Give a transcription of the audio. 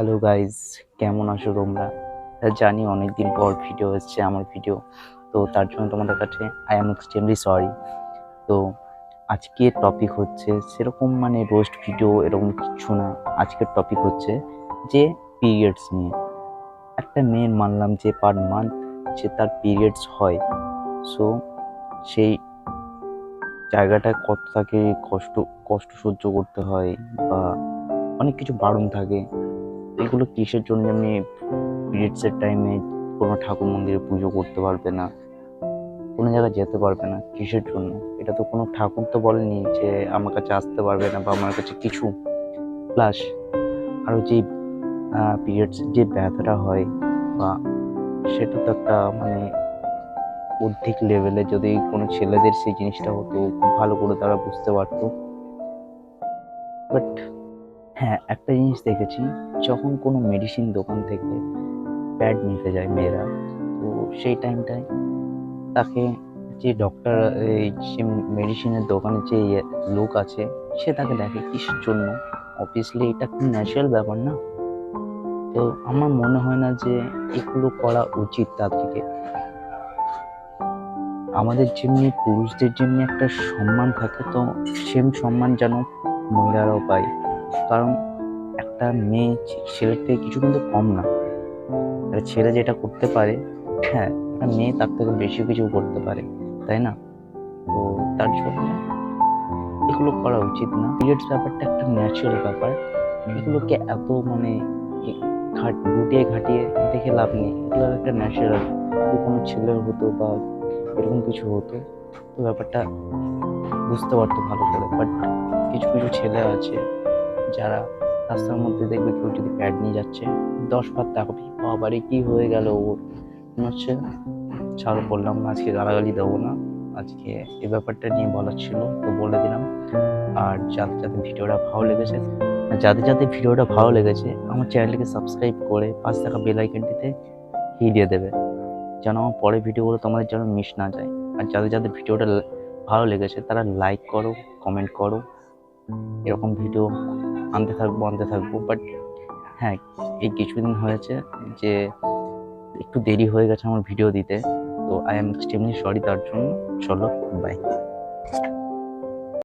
Hello guys, কেমন আছো তোমরা? জানি অনেকদিন পর ভিডিও এসছে আমার ভিডিও, তো তার জন্য তোমাদের কাছে আই এম এক্সট্রিমলি সরি। তো আজকের টপিক হচ্ছে সেরকম রোস্ট ভিডিও এরকম কিছু না। আজকের টপিক হচ্ছে যে পিরিয়ডস নিয়ে। একটা মেয়ের মানলাম যে পার মান্থ যে তার পিরিয়ডস হয়, সো সেই জায়গাটা কত তাকে কষ্ট কষ্ট সহ্য করতে হয় বা অনেক কিছু বারণ থাকে। এগুলো কিসের জন্য? এমনি পিরিয়ডসের টাইমে কোনো ঠাকুর মন্দিরে পুজো করতে পারবে না, কোনো জায়গায় যেতে পারবে না, কিসের জন্য? এটা তো কোনো ঠাকুর তো বলেনি যে আমার কাছে আসতে পারবে না বা আমার কাছে কিছু। প্লাস আরও যে পিরিয়ডসের যে ব্যথাটা হয় বা সেটা তো একটা অধিক লেভেলে, যদি কোনো ছেলেদের সেই জিনিসটা হতো খুব ভালো করে তারা বুঝতে পারতো। বাট হ্যাঁ, একটা জিনিস দেখেছি, যখন কোনো মেডিসিন দোকান থেকে প্যাড নিতে যায় মেয়েরা, তো সেই টাইমটায় তাকে যে ডক্টর, এই যে মেডিসিনের দোকানে যে লোক আছে, সে তাকে দেখে কিসের জন্য? অবভিয়াসলি এটা খুব ন্যাচারাল ব্যাপার না? তো আমার মনে হয় না যে এগুলো করা উচিত। তার থেকে আমাদের যেমনি পুরুষদের যেমনি একটা সম্মান থাকে, তো সেম সম্মান যেন মহিলারাও পায়। কারণ একটা মেয়ে ছেলের থেকে কিছু কিন্তু কম না। একটা ছেলে যেটা করতে পারে, হ্যাঁ, একটা মেয়ে তার থেকে বেশি কিছু করতে পারে, তাই না? তো তার জন্য এগুলো করা উচিত না। পিরিয়ডস ব্যাপারটা একটা ন্যাচারাল ব্যাপার। এগুলোকে এত গুটিয়ে ঘাটিয়ে দেখে লাভ নেই। এগুলো একটা ন্যাচারাল। যদি কোনো ছেলের হতো বা এরকম কিছু হতো, তো ব্যাপারটা বুঝতে পারতো ভালো করে। বাট কিছু কিছু ছেলে আছে যারা রাস্তার মধ্যে দেখবে কেউ যদি প্যাড নিয়ে যাচ্ছে, 10 বার তাকাবি, বাবারে কি হয়ে গেল ওর। মনে হচ্ছে ছাড়ো, বললাম না আজকে গালাগালি দেবো না, আজকে এই ব্যাপারটা নিয়ে বলার ছিল তো বলে দিলাম। আর যাদের ভিডিওটা ভালো লেগেছে আমার চ্যানেলটিকে সাবস্ক্রাইব করে পাশে থাকা বেল আইকনটিতে হিলিয়ে দেবে, যেন আমার পরের ভিডিওগুলো তোমাদের যেন মিস না যায়। আর যাদের ভিডিওটা ভালো লেগেছে তারা লাইক করো, কমেন্ট করো। এরকম ভিডিও আনতে থাকবো। বাট হ্যাঁ, এই কিছুদিন হয়েছে যে একটু দেরি হয়ে গেছে আমার ভিডিও দিতে, তো আই এম এক্সট্রিমলি সরি তার জন্য। চলো, বাই।